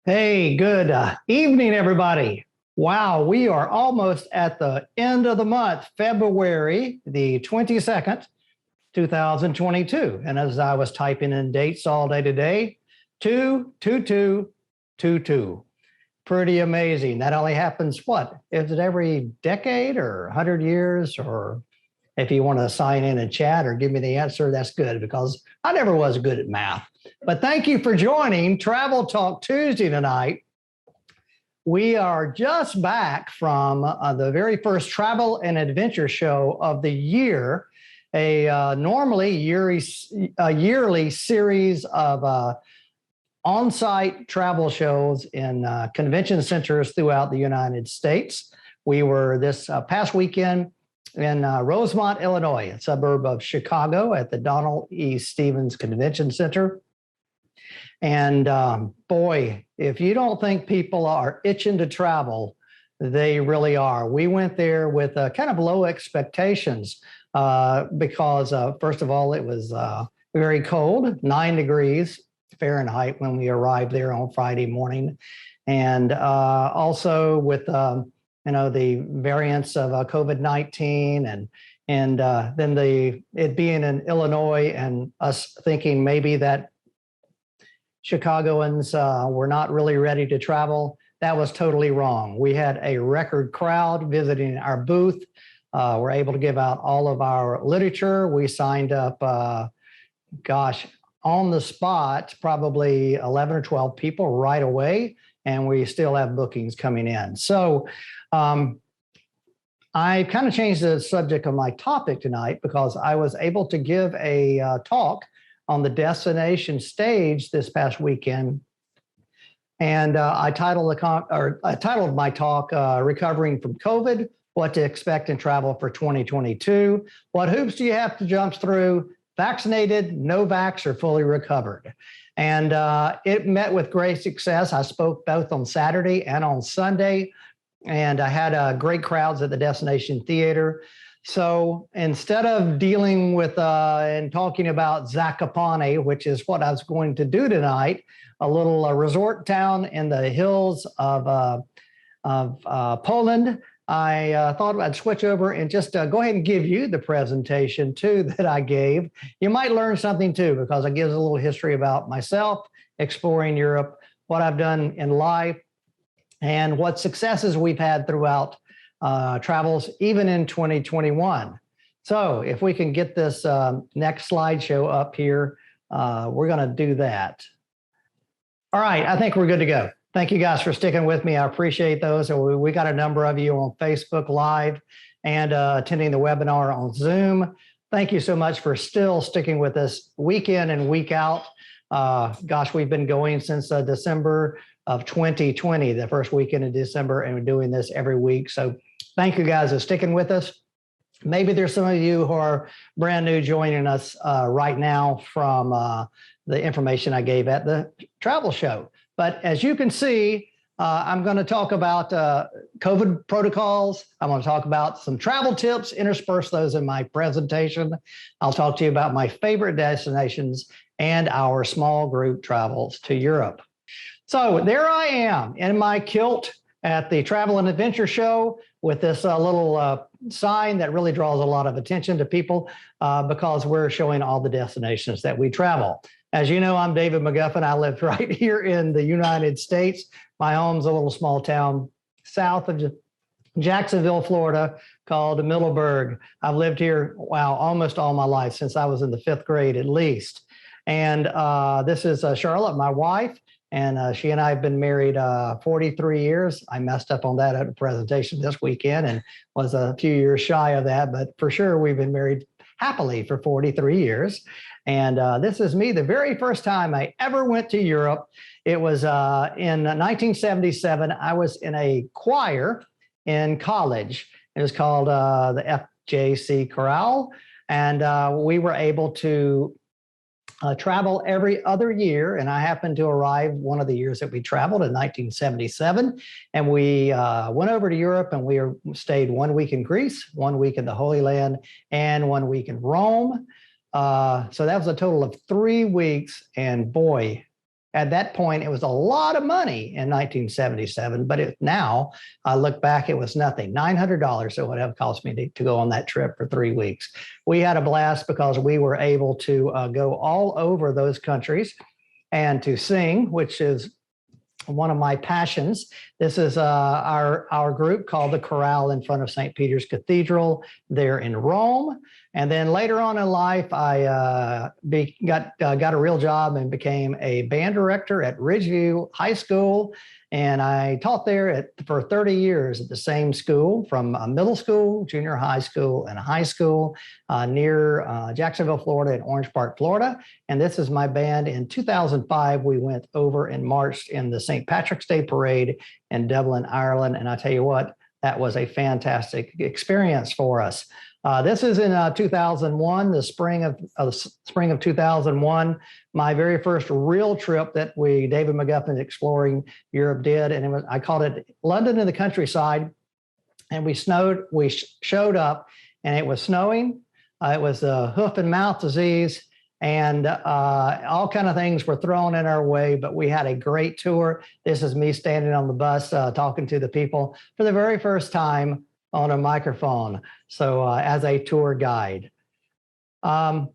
Hey, good evening, everybody. Wow, we are almost at the end of the month, February the 22nd, 2022. And as I was typing in dates all day today, 22222. Pretty amazing. That only happens, what? Is it every decade or 100 years? Or if you want to sign in and chat or give me the answer, that's good because I never was good at math. But thank you for joining Travel Talk Tuesday tonight. We are just back from the very first travel and adventure show of the year, a normally yearly series of on-site travel shows in convention centers throughout the United States. We were this past weekend in Rosemont, Illinois, a suburb of Chicago at the Donald E. Stevens Convention Center. And boy, if you don't think people are itching to travel, they really are. We went there with kind of low expectations because, first of all, it was very cold, 9 degrees Fahrenheit when we arrived there on Friday morning. And also with, the variants of COVID-19 and then it being in Illinois and us thinking maybe that Chicagoans were not really ready to travel. That was totally wrong. We had a record crowd visiting our booth. We're able to give out all of our literature. We signed up, on the spot, probably 11 or 12 people right away, and we still have bookings coming in. So I kind of changed the subject of my topic tonight because I was able to give a talk on the destination stage this past weekend. And I titled my talk, Recovering from COVID, What to Expect in Travel for 2022. What hoops do you have to jump through? Vaccinated, NOVAX, or fully recovered? And it met with great success. I spoke both on Saturday and on Sunday, and I had great crowds at the Destination Theater. So instead of dealing with and talking about Zakopane, which is what I was going to do tonight, a little resort town in the hills of Poland, I thought I'd switch over and just go ahead and give you the presentation too that I gave. You might learn something too because it gives a little history about myself, exploring Europe, what I've done in life, and what successes we've had throughout travels, even in 2021. So if we can get this next slideshow up here, we're going to do that. All right, I think we're good to go. Thank you guys for sticking with me. I appreciate those. We got a number of you on Facebook Live and attending the webinar on Zoom. Thank you so much for still sticking with us week in and week out. We've been going since December of 2020, the first weekend of December, and we're doing this every week. So thank you guys for sticking with us. Maybe there's some of you who are brand new joining us right now from the information I gave at the travel show. But as you can see, I'm going to talk about COVID protocols. I'm going to talk about some travel tips, intersperse those in my presentation. I'll talk to you about my favorite destinations and our small group travels to Europe. So there I am in my kilt at the Travel and Adventure Show with this little sign that really draws a lot of attention to people because we're showing all the destinations that we travel. As you know, I'm David McGuffin. I live right here in the United States. My home's a little small town south of Jacksonville, Florida, called Middleburg. I've lived here, almost all my life, since I was in the 5th grade at least. And this is Charlotte, my wife. And she and I have been married 43 years. I messed up on that at a presentation this weekend and was a few years shy of that. But for sure, we've been married happily for 43 years. And this is me, the very first time I ever went to Europe. It was in 1977. I was in a choir in college. It was called the FJC Chorale. And we were able to travel every other year, and I happened to arrive one of the years that we traveled in 1977, and we went over to Europe, and we stayed 1 week in Greece, 1 week in the Holy Land, and 1 week in Rome. So that was a total of 3 weeks, and boy, At that point, it was a lot of money in 1977, but now I look back, it was nothing. $900 it would have cost me to go on that trip for 3 weeks. We had a blast because we were able to go all over those countries and to sing, which is one of my passions. This is our group called the Chorale in front of St. Peter's Cathedral there in Rome. And then later on in life, I got a real job and became a band director at Ridgeview High School. And I taught there for 30 years at the same school, from middle school, junior high school, and high school near Jacksonville, Florida, and Orange Park, Florida. And this is my band. In 2005, we went over and marched in the St. Patrick's Day Parade in Dublin, Ireland. And I tell you what, that was a fantastic experience for us. This is in 2001, the spring of 2001, my very first real trip that David McGuffin's Exploring Europe did. And I called it London in the Countryside. And we showed up and it was snowing. It was hoof and mouth disease, and all kind of things were thrown in our way, but we had a great tour. This is me standing on the bus talking to the people for the very first time on a microphone. So as a tour guide. I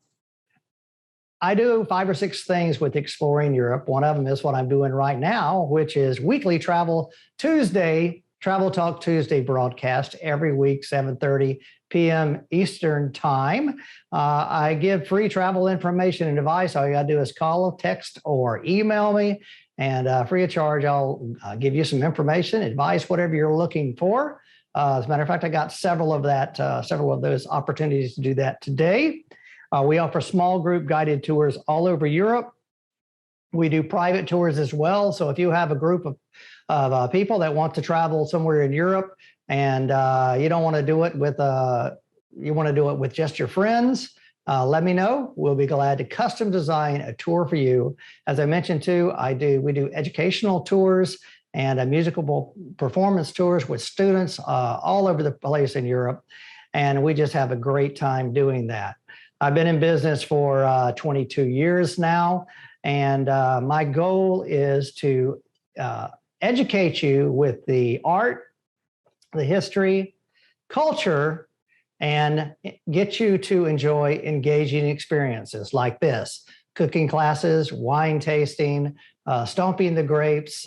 do 5 or 6 things with Exploring Europe. One of them is what I'm doing right now, which is weekly Travel Talk Tuesday broadcast every week, 7:30 p.m. Eastern Time. I give free travel information and advice. All you gotta do is call, text, or email me, and free of charge, I'll give you some information, advice, whatever you're looking for. As a matter of fact, I got several of those opportunities to do that today. We offer small group guided tours all over Europe. We do private tours as well. So if you have a group of people that want to travel somewhere in Europe, and you don't want to do it with, you want to do it with just your friends, let me know. We'll be glad to custom design a tour for you. As I mentioned too, we do educational tours and musical performance tours with students all over the place in Europe. And we just have a great time doing that. I've been in business for 22 years now. And my goal is to educate you with the art, the history, culture, and get you to enjoy engaging experiences like this: cooking classes, wine tasting, stomping the grapes,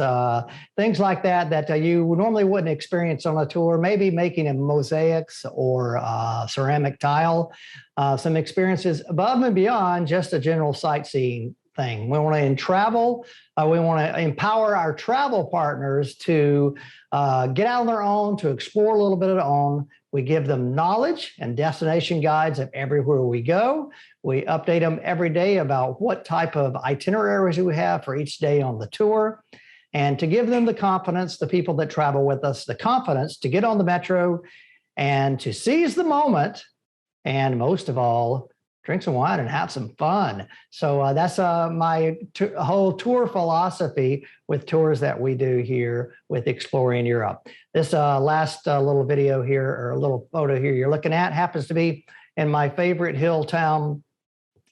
things like that you normally wouldn't experience on a tour, maybe making a mosaics or ceramic tile, some experiences above and beyond just a general sightseeing thing. We want to we want to empower our travel partners to get out on their own, to explore a little bit of their own. We give them knowledge and destination guides of everywhere we go. We update them every day about what type of itineraries we have for each day on the tour. And to give them the confidence, the people that travel with us, the confidence to get on the metro and to seize the moment. And most of all, drink some wine and have some fun. So that's my whole tour philosophy with tours that we do here with Exploring Europe. This last little video here, or a little photo here you're looking at, happens to be in my favorite hill town,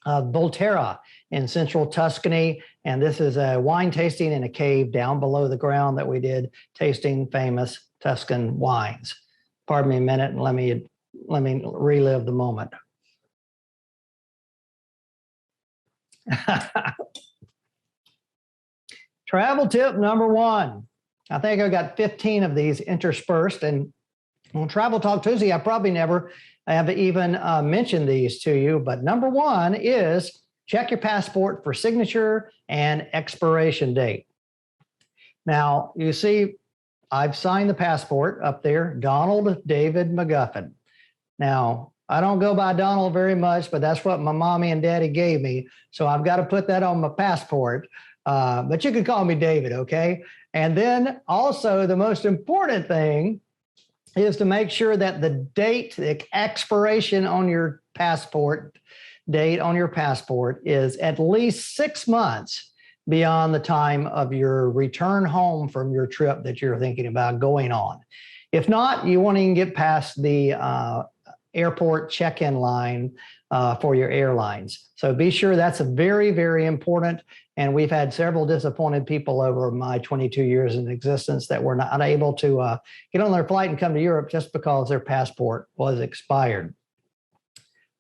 Volterra in central Tuscany. And this is a wine tasting in a cave down below the ground that we did, tasting famous Tuscan wines. Pardon me a minute and let me relive the moment. Travel tip number 1. I think I got 15 of these interspersed, and on Travel Talk Tuesday, I probably never have even mentioned these to you, but number 1 is check your passport for signature and expiration date. Now, you see, I've signed the passport up there, Donald David McGuffin. Now, I don't go by Donald very much, but that's what my mommy and daddy gave me. So I've got to put that on my passport. But you can call me David, okay? And then also the most important thing is to make sure that the date, the expiration on your passport, date on your passport is at least 6 months beyond the time of your return home from your trip that you're thinking about going on. If not, you won't even get past the airport check-in line for your airlines. So be sure that's very, very important. And we've had several disappointed people over my 22 years in existence that were not able to get on their flight and come to Europe just because their passport was expired.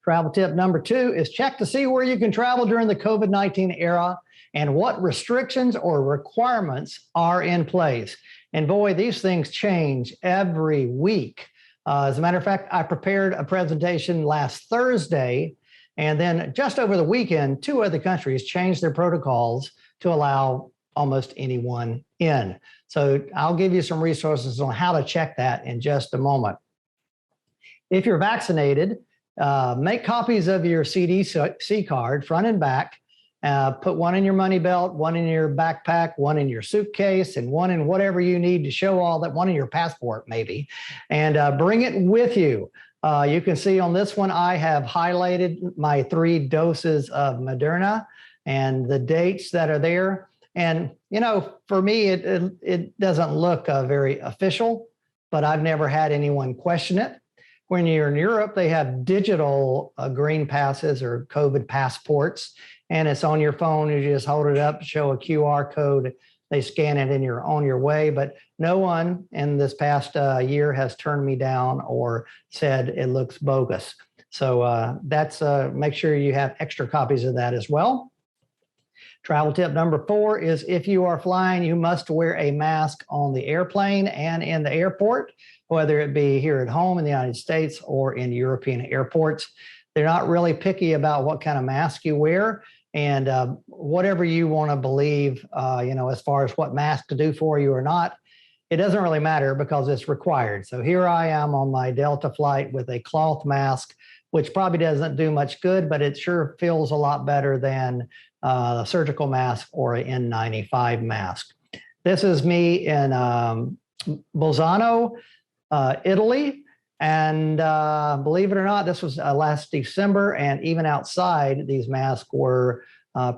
Travel tip number 2 is check to see where you can travel during the COVID-19 era and what restrictions or requirements are in place. And boy, these things change every week. As a matter of fact, I prepared a presentation last Thursday, and then just over the weekend, 2 other countries changed their protocols to allow almost anyone in. So I'll give you some resources on how to check that in just a moment. If you're vaccinated, make copies of your CDC card, front and back. Put one in your money belt, one in your backpack, one in your suitcase, and one in whatever you need to show all that, one in your passport maybe, and bring it with you. You can see on this one, I have highlighted my 3 doses of Moderna and the dates that are there. And, you know, for me, it doesn't look very official, but I've never had anyone question it. When you're in Europe, they have digital green passes or COVID passports, and it's on your phone. You just hold it up, show a QR code, they scan it, and you're on your way. But no one in this past year has turned me down or said it looks bogus. So that's make sure you have extra copies of that as well. Travel tip number 4 is if you are flying, you must wear a mask on the airplane and in the airport, whether it be here at home in the United States or in European airports. They're not really picky about what kind of mask you wear. And whatever you want to believe, you know, as far as what mask to do for you or not, it doesn't really matter because it's required. So here I am on my Delta flight with a cloth mask, which probably doesn't do much good, but it sure feels a lot better than a surgical mask or an N95 mask. This is me in Bolzano, Italy. And believe it or not, this was last December, and even outside, these masks were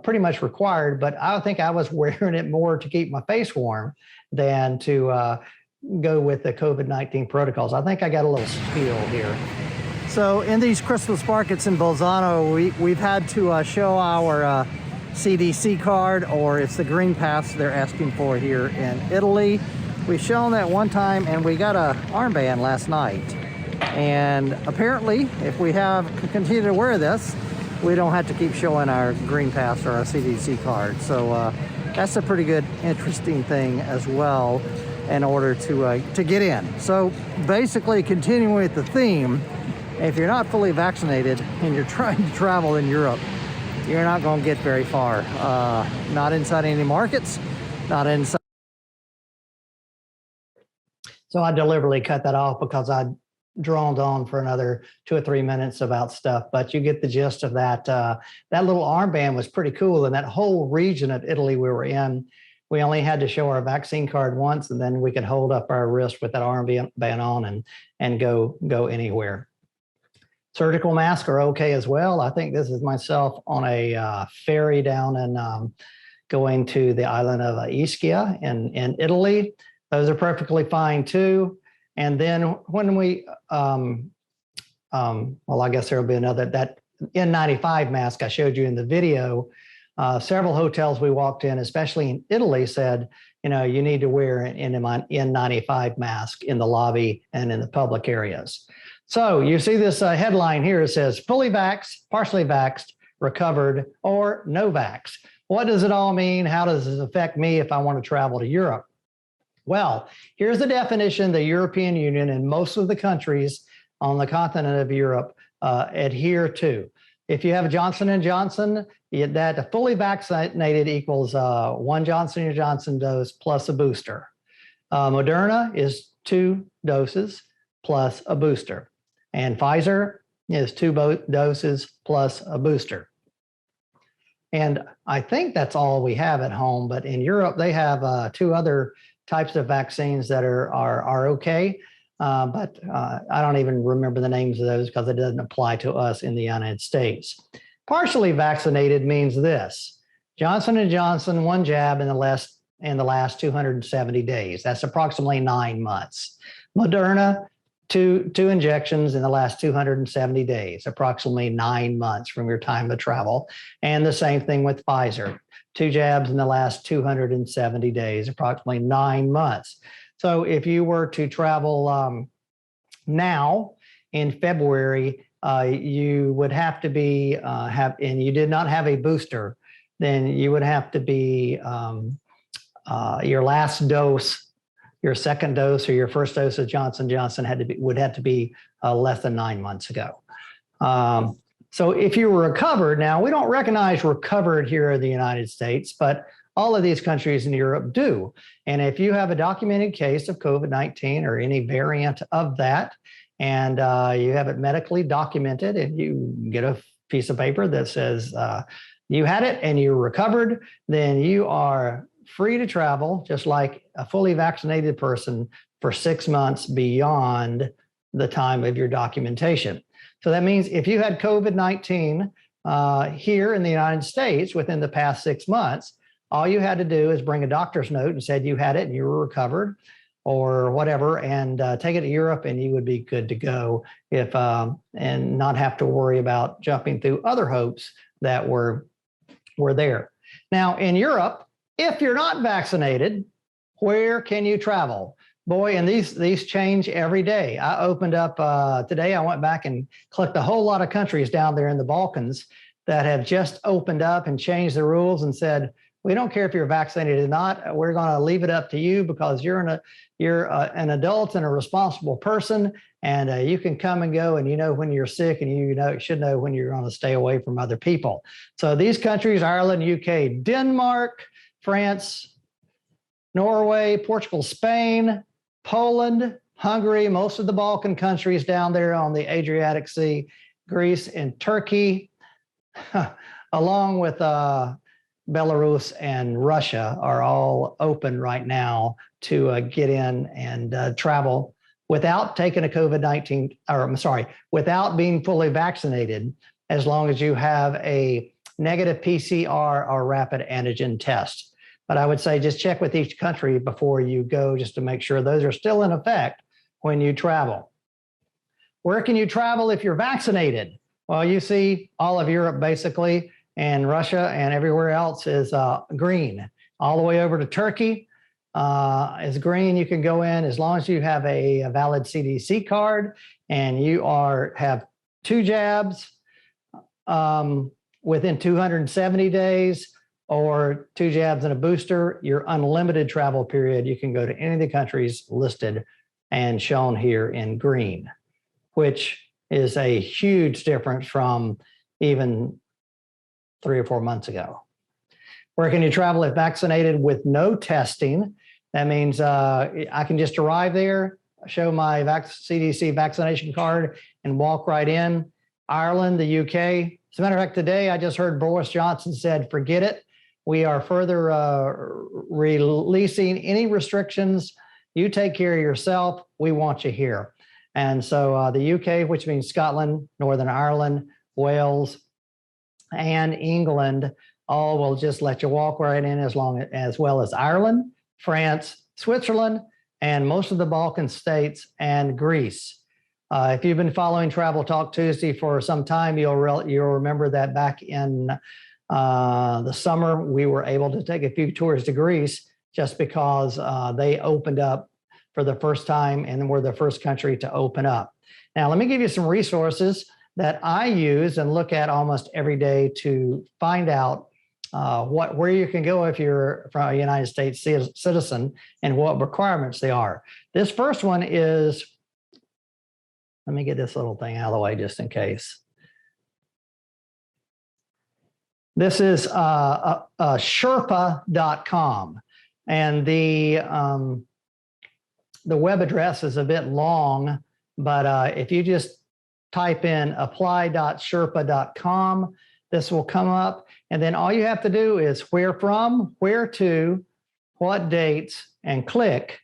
pretty much required, but I think I was wearing it more to keep my face warm than to go with the COVID-19 protocols. I think I got a little spiel here. So in these Christmas markets in Bolzano, we've had to show our CDC card, or it's the green pass they're asking for here in Italy. We've shown that one time, and we got a armband last night. And apparently, if we continue to wear this, we don't have to keep showing our green pass or our CDC card. So that's a pretty good, interesting thing as well in order to get in. So basically, continuing with the theme, if you're not fully vaccinated and you're trying to travel in Europe, you're not going to get very far. Not inside any markets, not inside. So I deliberately cut that off because I droned on for another 2 or 3 minutes about stuff, but you get the gist of that. That little armband was pretty cool. And that whole region of Italy we were in, we only had to show our vaccine card once, and then we could hold up our wrist with that armband on and go anywhere. Surgical masks are okay as well. I think this is myself on a ferry down and going to the island of Ischia in Italy. Those are perfectly fine too. And then when we, well, I guess there'll be another, that N95 mask I showed you in the video, several hotels we walked in, especially in Italy, said, you know, you need to wear an N95 mask in the lobby and in the public areas. So you see this headline here, it says fully vaxxed, partially vaxxed, recovered, or NOVAX. What does it all mean? How does this affect me if I want to travel to Europe? Well, here's the definition the European Union and most of the countries on the continent of Europe adhere to. If you have Johnson & Johnson, that fully vaccinated equals 1 Johnson & Johnson dose plus a booster. Moderna is 2 doses plus a booster. And Pfizer is 2 doses plus a booster. And I think that's all we have at home, but in Europe, they have 2 other types of vaccines that are okay, but I don't even remember the names of those because it doesn't apply to us in the United States. Partially vaccinated means this: Johnson & Johnson, 1 jab in the last 270 days. That's approximately 9 months. Moderna, two injections in the last 270 days, approximately 9 months from your time of travel. And the same thing with Pfizer, 2 jabs in the last 270 days, approximately 9 months. So if you were to travel now in February, you would have to be and you did not have a booster, then you would have to be your last dose, your second dose, or your first dose of Johnson & Johnson would have to be less than 9 months ago. So if you were recovered, now we don't recognize recovered here in the United States, but all of these countries in Europe do. And if you have a documented case of COVID-19 or any variant of that, and you have it medically documented, and you get a piece of paper that says you had it and you recovered, then you are free to travel, just like a fully vaccinated person, for 6 months beyond the time of your documentation. So that means if you had COVID-19 here in the United States within the past 6 months, all you had to do is bring a doctor's note and said you had it and you were recovered or whatever, and take it to Europe, and you would be good to go and not have to worry about jumping through other hoops that were there. Now in Europe, if you're not vaccinated, where can you travel? Boy, and these change every day. I opened up today, I went back and clicked a whole lot of countries down there in the Balkans that have just opened up and changed the rules and said, we don't care if you're vaccinated or not. We're going to leave it up to you because you're an adult and a responsible person, and you can come and go, and you know when you're sick, and you should know when you're going to stay away from other people. So these countries: Ireland, UK, Denmark, France, Norway, Portugal, Spain, Poland, Hungary, most of the Balkan countries down there on the Adriatic Sea, Greece and Turkey, along with Belarus and Russia, are all open right now to get in and travel without taking a COVID-19, or I'm sorry, without being fully vaccinated, as long as you have a negative PCR or rapid antigen test. But I would say just check with each country before you go, just to make sure those are still in effect when you travel. Where can you travel if you're vaccinated? Well, you see all of Europe basically, and Russia and everywhere else is green. All the way over to Turkey is green. You can go in as long as you have a valid CDC card and you have 2 jabs within 270 days, or 2 jabs and a booster, your unlimited travel period. You can go to any of the countries listed and shown here in green, which is a huge difference from even 3 or 4 months ago. Where can you travel if vaccinated with no testing? That means I can just arrive there, show my CDC vaccination card, and walk right in. Ireland, the UK. As a matter of fact, today I just heard Boris Johnson said, forget it. We are further releasing any restrictions. You take care of yourself. We want you here. And so the UK, which means Scotland, Northern Ireland, Wales, and England, all will just let you walk right in, as well as Ireland, France, Switzerland, and most of the Balkan states and Greece. If you've been following Travel Talk Tuesday for some time, you'll remember that back in the summer, we were able to take a few tours to Greece just because they opened up for the first time and were the first country to open up. Now, let me give you some resources that I use and look at almost every day to find out where you can go if you're from a United States citizen and what requirements they are. This first one is, let me get this little thing out of the way just in case. This is Sherpa.com, and the web address is a bit long, but if you just type in apply.sherpa.com, this will come up, and then all you have to do is where from, where to, what dates, and click,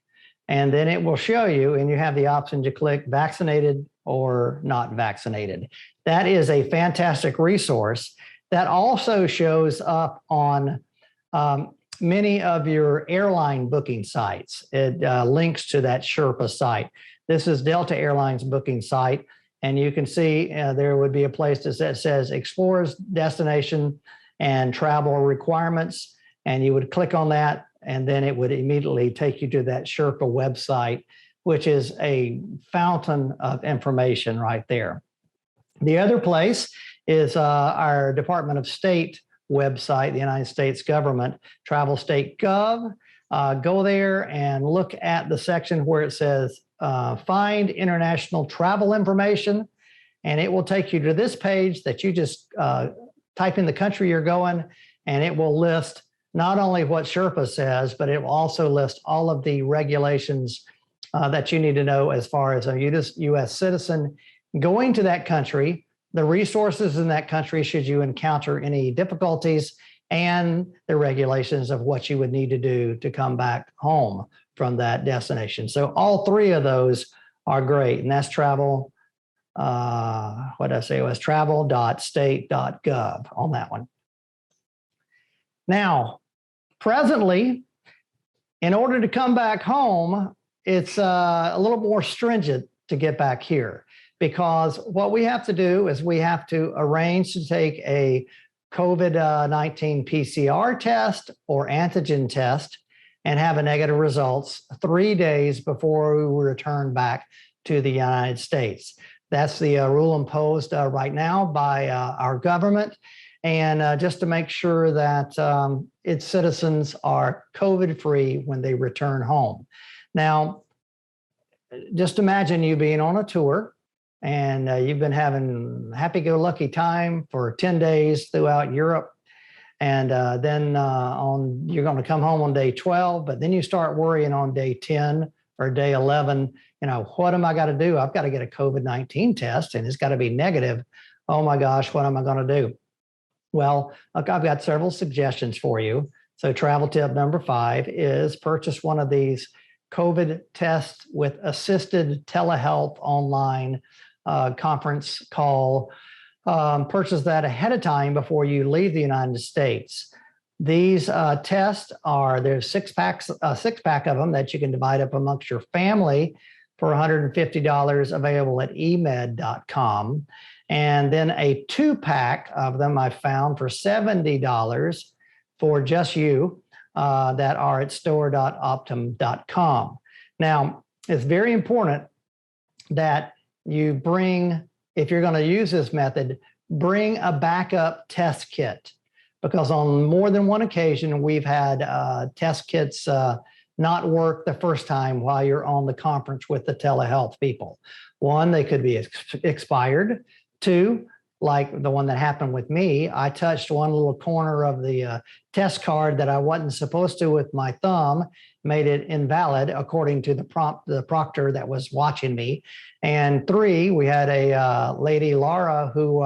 and then it will show you, and you have the option to click vaccinated or not vaccinated. That is a fantastic resource. That also shows up on many of your airline booking sites. It links to that Sherpa site. This is Delta Airlines booking site, and you can see there would be a place that says Explorers Destination and Travel Requirements, and you would click on that, and then it would immediately take you to that Sherpa website, which is a fountain of information right there. The other place is our Department of State website, the United States government, Travel State Gov. Go there and look at the section where it says Find International Travel Information, and it will take you to this page that you just type in the country you're going, and it will list not only what Sherpa says, but it will also list all of the regulations that you need to know as far as a U.S. citizen going to that country, the resources in that country should you encounter any difficulties, and the regulations of what you would need to do to come back home from that destination. So all three of those are great, and that's travel. What did I say? It was travel.state.gov on that one. Now, presently, in order to come back home, it's a little more stringent to get back here, because what we have to do is we have to arrange to take a COVID-19 PCR test or antigen test and have a negative results 3 days before we return back to the United States. That's the rule imposed right now by our government, and just to make sure that its citizens are COVID-free when they return home. Now, just imagine you being on a tour, and you've been having happy-go-lucky time for 10 days throughout Europe, and then you're going to come home on day 12, but then you start worrying on day 10 or day 11, what am I got to do? I've got to get a COVID-19 test, and it's got to be negative. Oh my gosh, what am I going to do? Well, look, I've got several suggestions for you. So travel tip number 5 is purchase one of these COVID tests with assisted telehealth online conference call. Purchase that ahead of time before you leave the United States. These tests there's a six pack of them that you can divide up amongst your family for $150 available at emed.com. And then a 2-pack of them I found for $70 for just you that are at store.optum.com. Now, it's very important that you bring, if you're going to use this method, bring a backup test kit, because on more than one occasion, we've had test kits not work the first time while you're on the conference with the telehealth people. One, they could be expired. 2, like the one that happened with me, I touched one little corner of the test card that I wasn't supposed to with my thumb, made it invalid according to the proctor that was watching me. And 3, we had a lady, Laura, who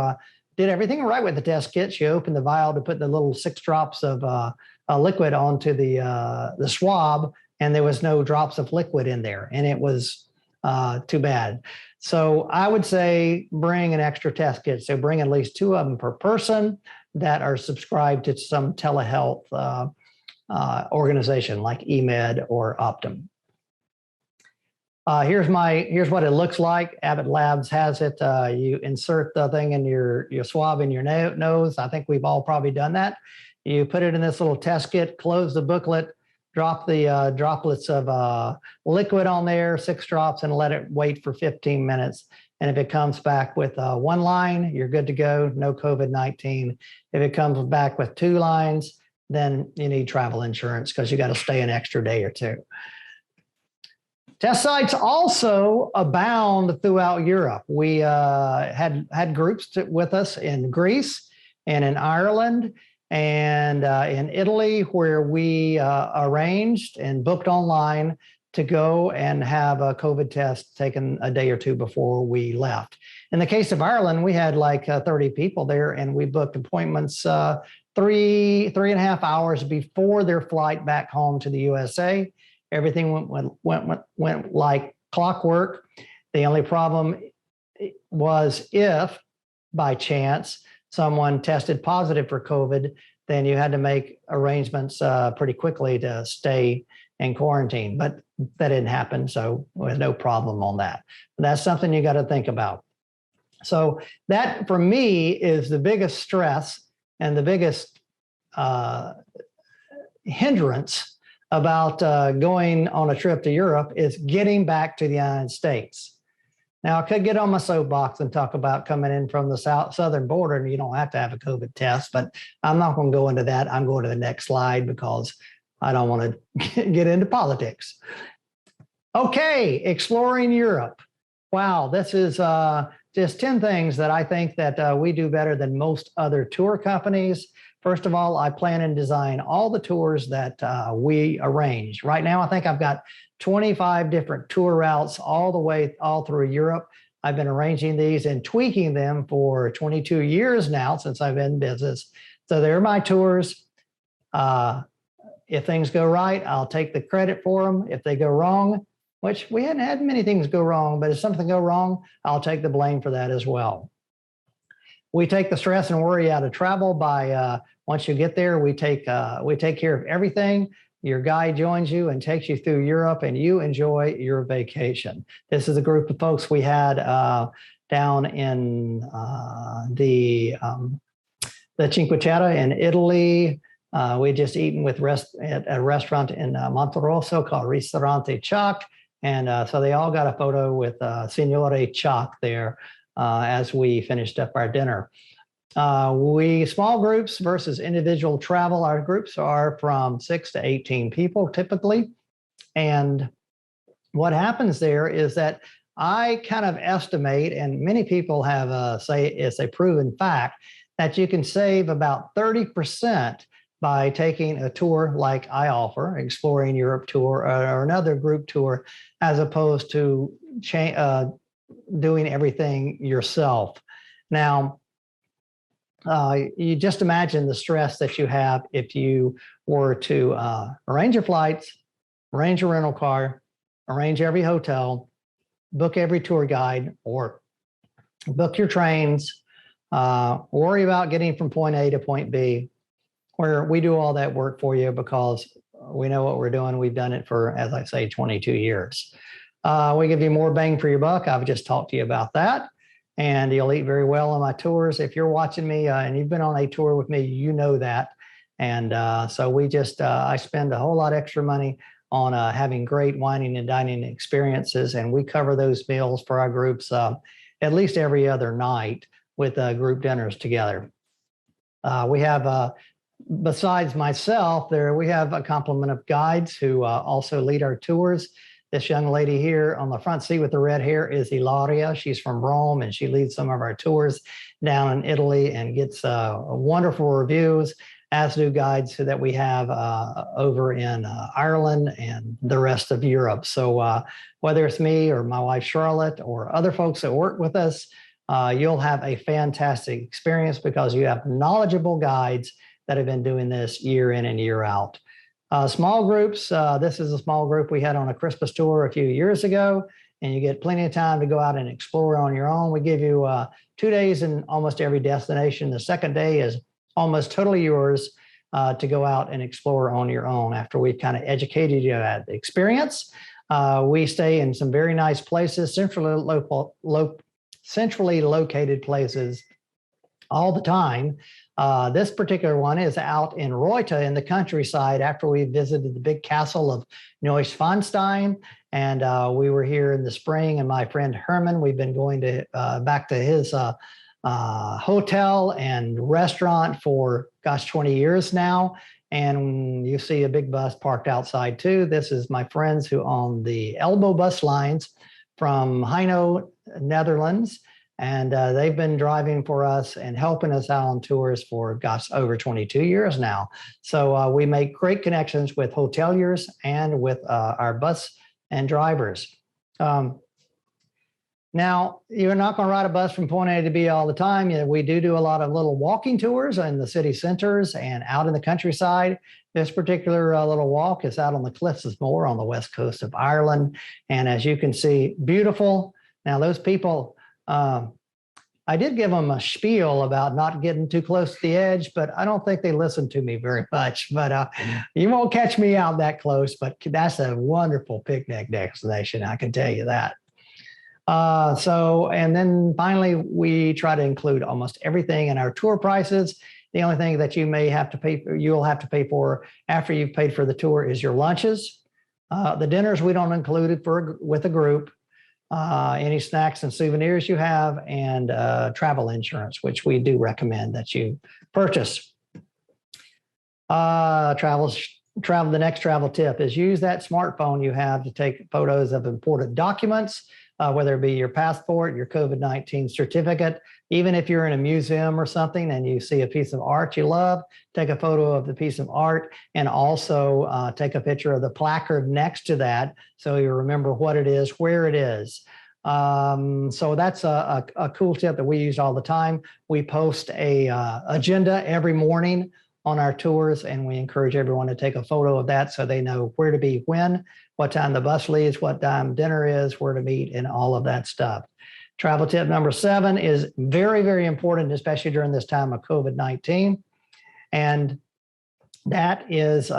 did everything right with the test kit. She opened the vial to put the little 6 drops of liquid onto the swab, and there was no drops of liquid in there, and it was too bad. So I would say bring an extra test kit. So bring at least 2 of them per person that are subscribed to some telehealth organization like eMed or Optum. Here's what it looks like. Abbott Labs has it. You insert the thing in your swab in your nose. I think we've all probably done that. You put it in this little test kit, close the booklet, drop the droplets of liquid on there, 6 drops, and let it wait for 15 minutes. And if it comes back with 1 line, you're good to go, no COVID-19. If it comes back with 2 lines, then you need travel insurance because you got to stay an extra day or 2. Test sites also abound throughout Europe. We had groups with us in Greece and in Ireland and in Italy, where we arranged and booked online to go and have a COVID test taken a day or 2 before we left. In the case of Ireland, we had like 30 people there, and we booked appointments 3.5 hours before their flight back home to the USA. Everything went like clockwork. The only problem was if, by chance, someone tested positive for COVID, then you had to make arrangements pretty quickly to stay in quarantine. But that didn't happen, so there's no problem on that. But that's something you got to think about. So that, for me, is the biggest stress and the biggest hindrance about going on a trip to Europe is getting back to the United States. Now, I could get on my soapbox and talk about coming in from the southern border, and you don't have to have a COVID test, but I'm not going to go into that. I'm going to the next slide because I don't want to get into politics. Okay, exploring Europe. Wow, this is just 10 things that I think that we do better than most other tour companies. First of all, I plan and design all the tours that we arrange. Right now, I think I've got 25 different tour routes all through Europe. I've been arranging these and tweaking them for 22 years now since I've been in business. So they're my tours. If things go right, I'll take the credit for them. If they go wrong, which we hadn't had many things go wrong, but if something go wrong, I'll take the blame for that as well. We take the stress and worry out of travel by once you get there, we take care of everything. Your guide joins you and takes you through Europe, and you enjoy your vacation. This is a group of folks we had down in the Cinque Terre in Italy. We had just eaten at a restaurant in Monterosso called Ristorante Chuck. And so they all got a photo with Signore Chuck there as we finished up our dinner. Small groups versus individual travel. Our groups are from 6 to 18 people typically. And what happens there is that I kind of estimate, and many people have say it's a proven fact, that you can save about 30% by taking a tour like I offer, Exploring Europe tour, or another group tour, as opposed to doing everything yourself. Now, you just imagine the stress that you have if you were to arrange your flights, arrange a rental car, arrange every hotel, book every tour guide, or book your trains, worry about getting from point A to point B, where we do all that work for you because we know what we're doing. We've done it for, as I say, 22 years. We give you more bang for your buck. I've just talked to you about that. And you'll eat very well on my tours. If you're watching me and you've been on a tour with me, you know that. And so I spend a whole lot extra money on having great wining and dining experiences. And we cover those meals for our groups at least every other night with group dinners together. We have, besides myself, we have a complement of guides who also lead our tours. This young lady here on the front seat with the red hair is Ilaria. She's from Rome, and she leads some of our tours down in Italy and gets wonderful reviews, as do guides that we have over in Ireland and the rest of Europe. So whether it's me or my wife, Charlotte, or other folks that work with us, you'll have a fantastic experience because you have knowledgeable guides that have been doing this year in and year out. Small groups, this is a small group we had on a Christmas tour a few years ago, and you get plenty of time to go out and explore on your own. We give you 2 days in almost every destination. The second day is almost totally yours to go out and explore on your own after we've kind of educated you at the experience. We stay in some very nice places, centrally located places all the time. This particular one is out in Reutte in the countryside after we visited the big castle of Neuschwanstein. And we were here in the spring, and my friend Herman, we've been going to back to his hotel and restaurant for, 20 years now. And you see a big bus parked outside too. This is my friends who own the Elbow bus lines from Heino, Netherlands. And they've been driving for us and helping us out on tours for, over 22 years now. So we make great connections with hoteliers and with our bus and drivers. Now, you're not going to ride a bus from point A to B all the time. We do a lot of little walking tours in the city centers and out in the countryside. This particular little walk is out on the Cliffs of Moher on the west coast of Ireland. And as you can see, beautiful. Now, those people I did give them a spiel about not getting too close to the edge, but I don't think they listened to me very much. But you won't catch me out that close, but that's a wonderful picnic destination, I can tell you that. And then finally, we try to include almost everything in our tour prices. The only thing that you may have to pay for, you'll have to pay for after you've paid for the tour is your lunches. The dinners we don't include it with a group. Any snacks and souvenirs you have, and travel insurance, which we do recommend that you purchase. The next travel tip is use that smartphone you have to take photos of important documents, whether it be your passport, your COVID-19 certificate. Even if you're in a museum or something and you see a piece of art you love, take a photo of the piece of art, and also take a picture of the placard next to that so you remember what it is, where it is. So that's a cool tip that we use all the time. We post a agenda every morning on our tours, and we encourage everyone to take a photo of that so they know where to be when, what time the bus leaves, what time dinner is, where to meet, and all of that stuff. Travel tip number 7 is very, very important, especially during this time of COVID-19. And that is,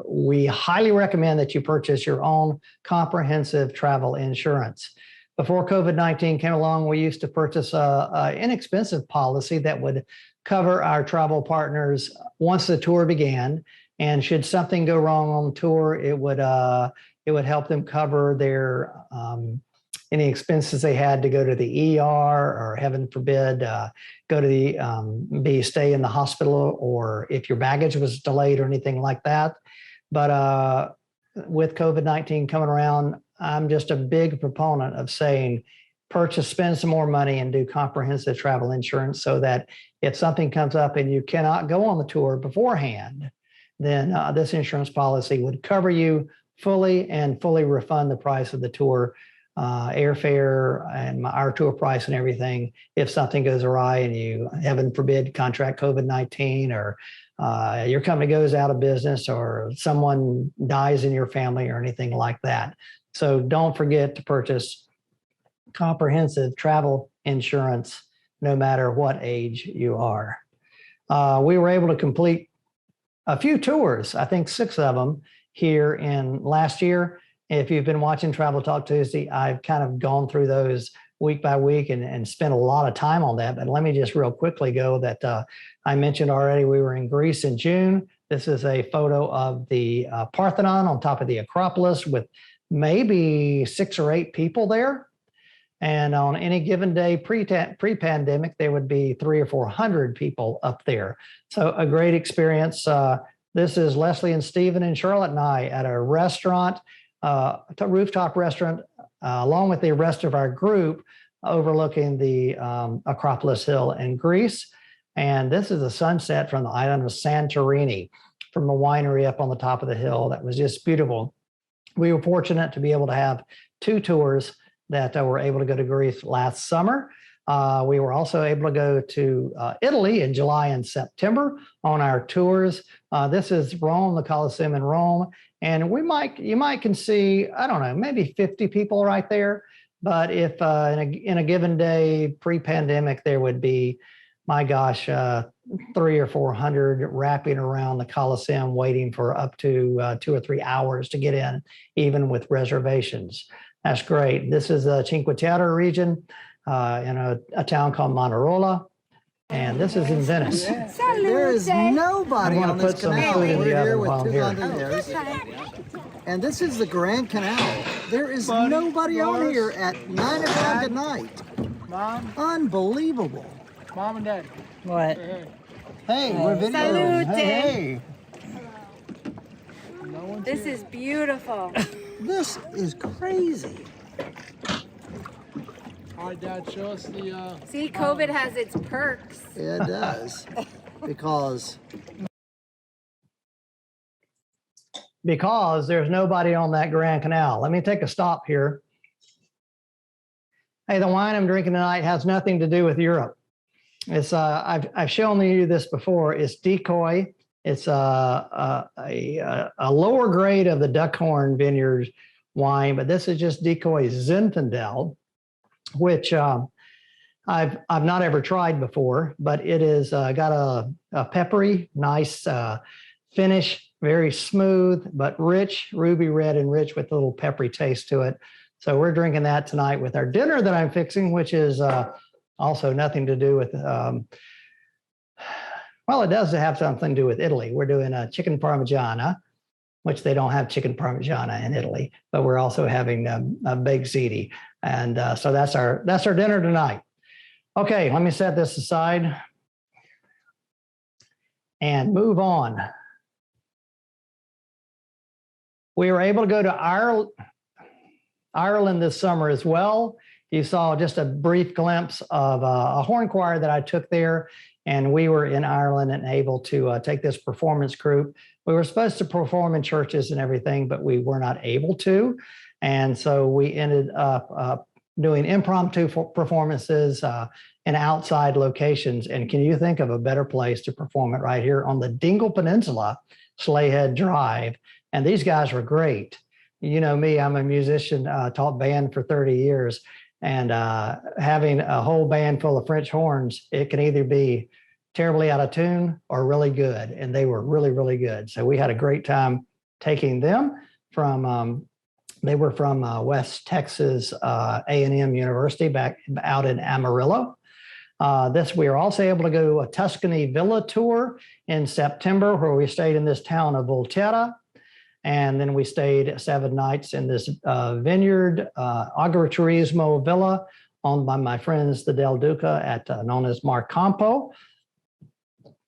we highly recommend that you purchase your own comprehensive travel insurance. Before COVID-19 came along, we used to purchase an inexpensive policy that would cover our travel partners once the tour began. And should something go wrong on the tour, it would help them cover their any expenses they had to go to the ER, or heaven forbid, go to the stay in the hospital, or if your baggage was delayed or anything like that. But with COVID-19 coming around, I'm just a big proponent of saying, spend some more money and do comprehensive travel insurance so that if something comes up and you cannot go on the tour beforehand, then this insurance policy would cover you fully and fully refund the price of the tour, airfare and our tour price and everything, if something goes awry and you, heaven forbid, contract COVID-19, or your company goes out of business, or someone dies in your family or anything like that. So don't forget to purchase comprehensive travel insurance, no matter what age you are. We were able to complete a few tours, I think 6 of them here in last year. If you've been watching Travel Talk Tuesday, I've kind of gone through those week by week and spent a lot of time on that. But let me just real quickly go that I mentioned already, we were in Greece in June. This is a photo of the Parthenon on top of the Acropolis with maybe 6 or 8 people there. And on any given day pre-pandemic, there would be 300 or 400 people up there. So a great experience. This is Leslie and Stephen and Charlotte and I at a restaurant, a rooftop restaurant, along with the rest of our group, overlooking the Acropolis Hill in Greece. And this is a sunset from the island of Santorini, from a winery up on the top of the hill. That was just beautiful. We were fortunate to be able to have 2 tours that were able to go to Greece last summer. We were also able to go to Italy in July and September on our tours. This is Rome, the Colosseum in Rome. And you can see, I don't know, maybe 50 people right there. But if in a given day pre-pandemic, there would be, my gosh, 300 or 400 wrapping around the Colosseum waiting for up to 2 or 3 hours to get in, even with reservations. That's great. This is the Cinque Terre region in a town called Manarola. And this is in Venice. Yeah. There is nobody on this canal. We're here with 2 Londoners. And this is the Grand Canal. There is nobody on here at 9 o'clock at night. Mom. Unbelievable. Mom and Dad. What? Hey, we're videoing. Hey. This is beautiful. This is crazy. All right, Dad, show us the... See, COVID has its perks. Yeah, it does. Because there's nobody on that Grand Canal. Let me take a stop here. Hey, the wine I'm drinking tonight has nothing to do with Europe. It's I've shown you this before. It's Decoy. It's a lower grade of the Duckhorn Vineyards wine, but this is just Decoy Zinfandel, which I've not ever tried before, but it is got a peppery, nice finish, very smooth, but rich, ruby red and rich with a little peppery taste to it. So we're drinking that tonight with our dinner that I'm fixing, which is also nothing to do with, well, it does have something to do with Italy. We're doing a chicken parmigiana, which they don't have chicken parmigiana in Italy, but we're also having a baked ziti. And so that's our dinner tonight. Okay, let me set this aside and move on. We were able to go to Ireland this summer as well. You saw just a brief glimpse of a horn choir that I took there, and we were in Ireland and able to take this performance group. We were supposed to perform in churches and everything, but we were not able to. And so we ended up doing impromptu performances in outside locations. And can you think of a better place to perform it right here on the Dingle Peninsula, Slayhead Drive? And these guys were great. You know me, I'm a musician, taught band for 30 years. And having a whole band full of French horns, it can either be terribly out of tune or really good. And they were really, really good. So we had a great time taking them from, they were from West Texas A&M University back out in Amarillo. We were also able to go a Tuscany Villa tour in September, where we stayed in this town of Volterra. And then we stayed 7 nights in this vineyard, agriturismo villa owned by my friends, the Del Duca, known as Mar Campo.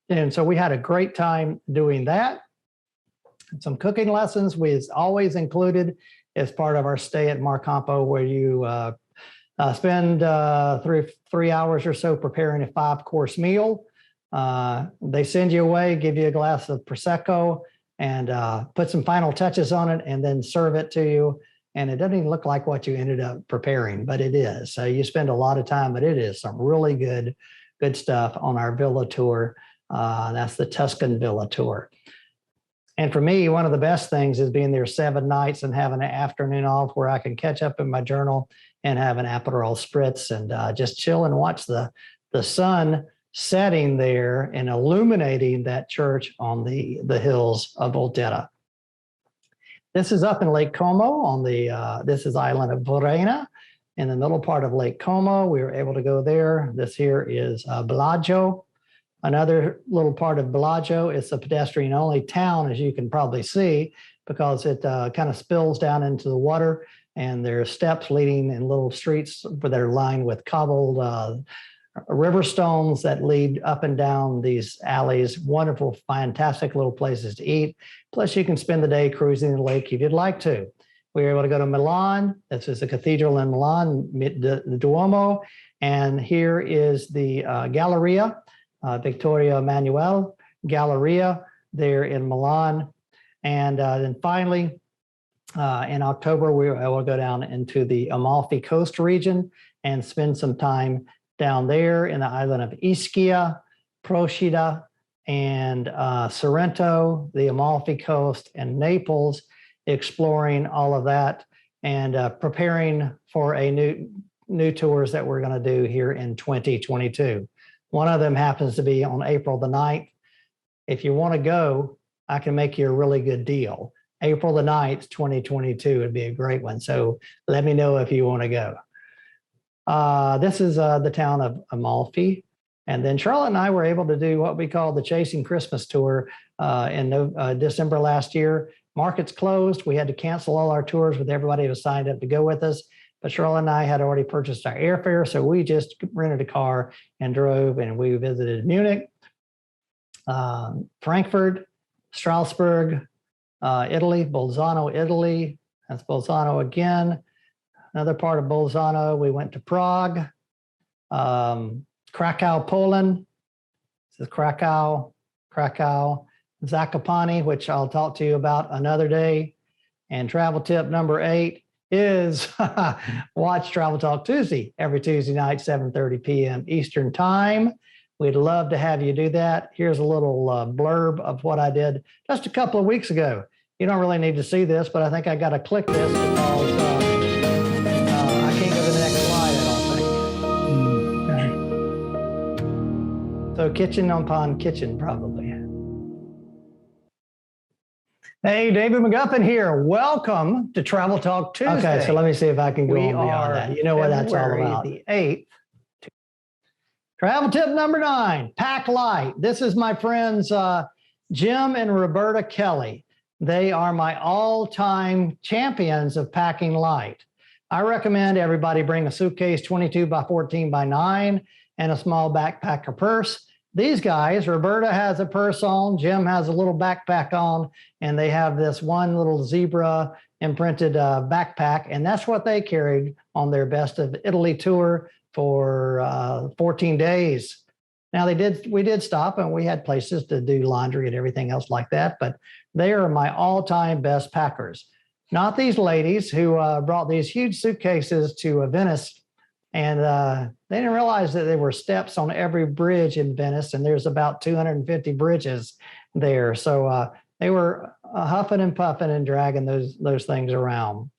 And so we had a great time doing that. Some cooking lessons was always included as part of our stay at Mar Campo, where you spend 3 hours or so preparing a 5-course meal. They send you away, give you a glass of Prosecco, and put some final touches on it, and then serve it to you. And it doesn't even look like what you ended up preparing, but it is. So you spend a lot of time, but it is some really good stuff on our villa tour. That's the Tuscan Villa tour. And for me, one of the best things is being there 7 nights and having an afternoon off where I can catch up in my journal and have an Aperol Spritz and just chill and watch the sun setting there and illuminating that church on the hills of Volterra. This is up in Lake Como on this is island of Vorena in the middle part of Lake Como. We were able to go there. This here is Bellagio. Another little part of Bellagio. It's a pedestrian only town, as you can probably see, because it kind of spills down into the water, and there are steps leading in little streets that are lined with cobbled river stones that lead up and down these alleys. Wonderful, fantastic little places to eat. Plus, you can spend the day cruising the lake if you'd like to. We were able to go to Milan. This is a cathedral in Milan, the Duomo. And here is the Galleria, Victoria Emanuele Galleria there in Milan. And then finally, in October, we were able to go down into the Amalfi Coast region and spend some time down there in the island of Ischia, Procida, and Sorrento, the Amalfi Coast, and Naples, exploring all of that and preparing for a new tours that we're going to do here in 2022. One of them happens to be on April the 9th. If you want to go, I can make you a really good deal. April the 9th, 2022 would be a great one. So let me know if you want to go. This is the town of Amalfi. And then Charlotte and I were able to do what we call the Chasing Christmas tour in December last year. Markets closed. We had to cancel all our tours with everybody who was signed up to go with us. But Charlotte and I had already purchased our airfare, so we just rented a car and drove, and we visited Munich, Frankfurt, Strasbourg, Italy, Bolzano, Italy. That's Bolzano again. Another part of Bolzano, we went to Prague, Krakow, Poland. This is Krakow, Zakopane, which I'll talk to you about another day. And travel tip number 8 is watch Travel Talk Tuesday every Tuesday night, 7:30 p.m. Eastern Time. We'd love to have you do that. Here's a little blurb of what I did just a couple of weeks ago. You don't really need to see this, but I think I got to click this because I can't go to the next slide, I don't think. So kitchen upon kitchen, probably. Hey, David McGuffin here. Welcome to Travel Talk Tuesday. Okay, so let me see if I can go on beyond that. You know what that's all about. The 8th. Travel tip number 9, pack light. This is my friends Jim and Roberta Kelly. They are my all-time champions of packing light. I recommend everybody bring a suitcase 22 by 14 by 9 and a small backpack or purse. These guys, Roberta has a purse on, Jim has a little backpack on, and they have this one little zebra imprinted backpack, and that's what they carried on their Best of Italy tour for 14 days. Now we did stop and we had places to do laundry and everything else like that, but they are my all-time best packers. Not these ladies who brought these huge suitcases to Venice, and they didn't realize that there were steps on every bridge in Venice, and there's about 250 bridges there. So they were huffing and puffing and dragging those things around.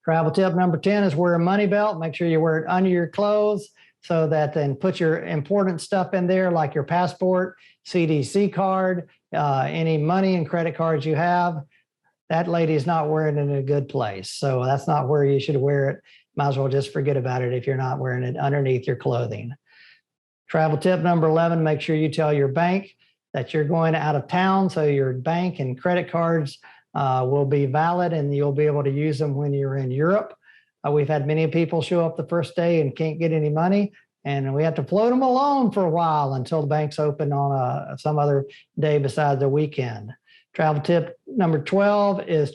Travel tip number 10 is wear a money belt. Make sure you wear it under your clothes so that then put your important stuff in there, like your passport, CDC card, any money and credit cards you have. That lady is not wearing it in a good place. So that's not where you should wear it. Might as well just forget about it if you're not wearing it underneath your clothing. Travel tip number 11, make sure you tell your bank that you're going out of town so your bank and credit cards will be valid and you'll be able to use them when you're in Europe. We've had many people show up the first day and can't get any money, and we have to float them along for a while until the bank's open on some other day besides the weekend. Travel tip number 12 is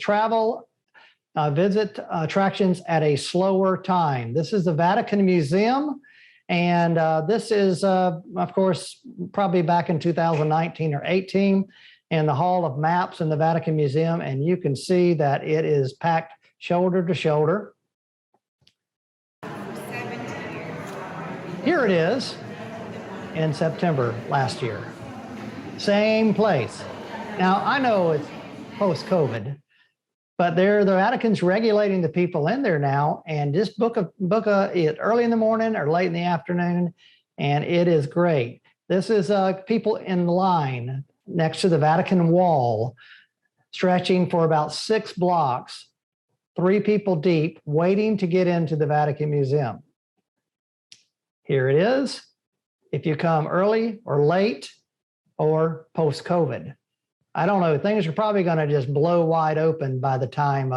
visit attractions at a slower time. This is the Vatican Museum, and this is, of course, probably back in 2019 or 18 in the Hall of Maps in the Vatican Museum, and you can see that it is packed shoulder to shoulder. Here it is in September last year. Same place. Now, I know it's post-COVID, but the Vatican's regulating the people in there now, and just book it early in the morning or late in the afternoon, and it is great. This is people in line next to the Vatican wall, stretching for about 6 blocks, 3 people deep, waiting to get into the Vatican Museum. Here it is, if you come early or late or post-COVID. I don't know, things are probably gonna just blow wide open by the time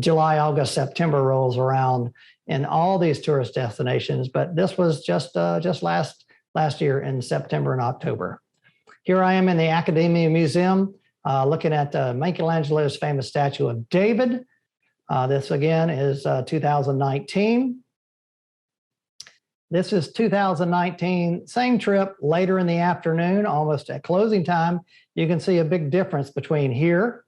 July, August, September rolls around in all these tourist destinations, but this was just last year in September and October. Here I am in the Academia Museum, looking at Michelangelo's famous statue of David. This again is 2019. This is 2019, same trip, later in the afternoon, almost at closing time. You can see a big difference between here,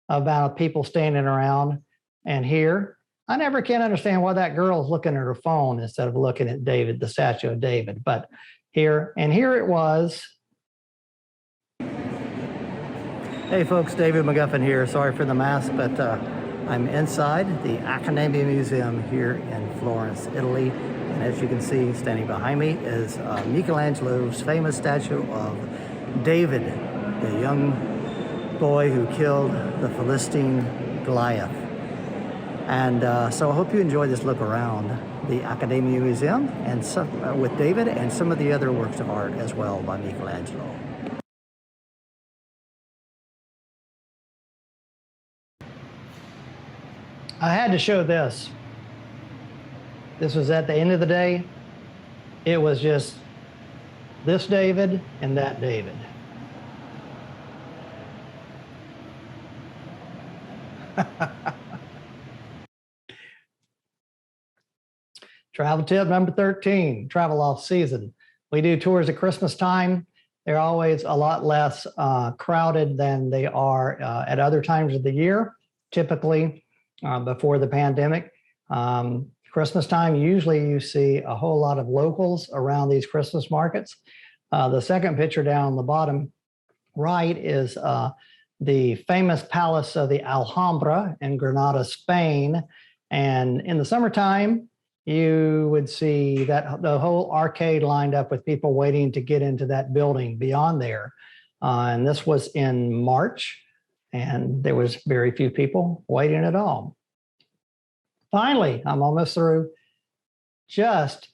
about people standing around, and here. I never can understand why that girl is looking at her phone instead of looking at David, the statue of David. But here, and here it was. Hey folks, David McGuffin here. Sorry for the mask, but I'm inside the Academia Museum here in Florence, Italy. And as you can see, standing behind me is Michelangelo's famous statue of David, the young boy who killed the Philistine Goliath. And so I hope you enjoy this look around the Academia Museum and with David and some of the other works of art as well by Michelangelo. I had to show this. This was at the end of the day. It was just this David and that David. Travel tip number 13, travel off season. We do tours at Christmas time. They're always a lot less crowded than they are at other times of the year, typically before the pandemic. Christmas time, usually you see a whole lot of locals around these Christmas markets. The second picture down on the bottom right is the famous palace of the Alhambra in Granada, Spain. And in the summertime, you would see that the whole arcade lined up with people waiting to get into that building beyond there. And this was in March, and there was very few people waiting at all. Finally, I'm almost through. Just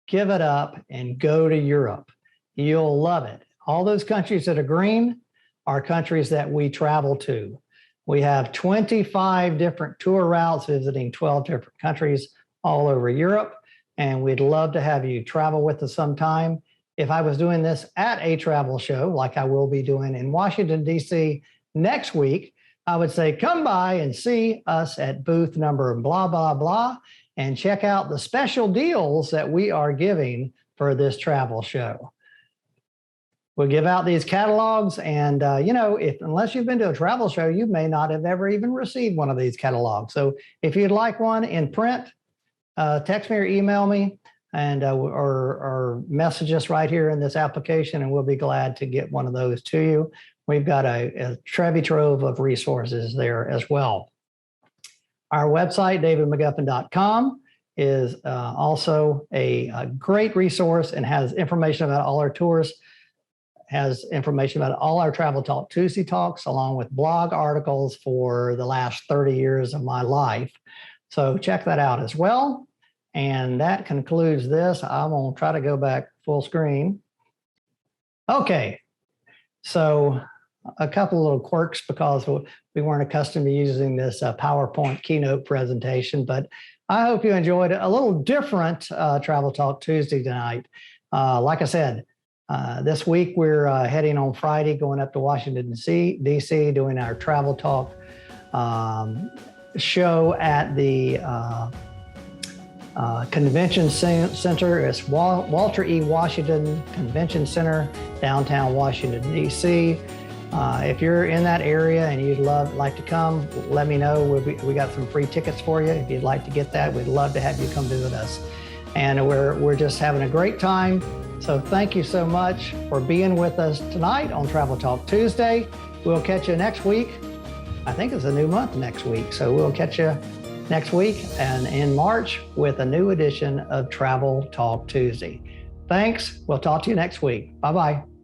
give it up and go to Europe. You'll love it. All those countries that are green are countries that we travel to. We have 25 different tour routes visiting 12 different countries all over Europe, and we'd love to have you travel with us sometime. If I was doing this at a travel show, like I will be doing in Washington, D.C. next week, I would say, come by and see us at booth number blah, blah, blah, and check out the special deals that we are giving for this travel show. We'll give out these catalogs, and unless you've been to a travel show, you may not have ever even received one of these catalogs. So if you'd like one in print, text me or email me, and or message us right here in this application, and we'll be glad to get one of those to you. We've got a trove of resources there as well. Our website, davidmcguffin.com, is also a great resource and has information about all our tours, has information about all our Travel Talk Tuesday talks, along with blog articles for the last 30 years of my life. So check that out as well. And that concludes this. I'm going to try to go back full screen. Okay, so a couple of little quirks because we weren't accustomed to using this PowerPoint keynote presentation, but I hope you enjoyed a little different Travel Talk Tuesday tonight. Like I said, this week we're heading on Friday, going up to Washington, D.C., doing our Travel Talk show at the Convention Center. It's Walter E. Washington Convention Center, downtown Washington, D.C. If you're in that area and you'd like to come, let me know. We got some free tickets for you. If you'd like to get that, we'd love to have you come visit us. And we're just having a great time. So thank you so much for being with us tonight on Travel Talk Tuesday. We'll catch you next week. I think it's a new month next week. So we'll catch you next week and in March with a new edition of Travel Talk Tuesday. Thanks. We'll talk to you next week. Bye-bye.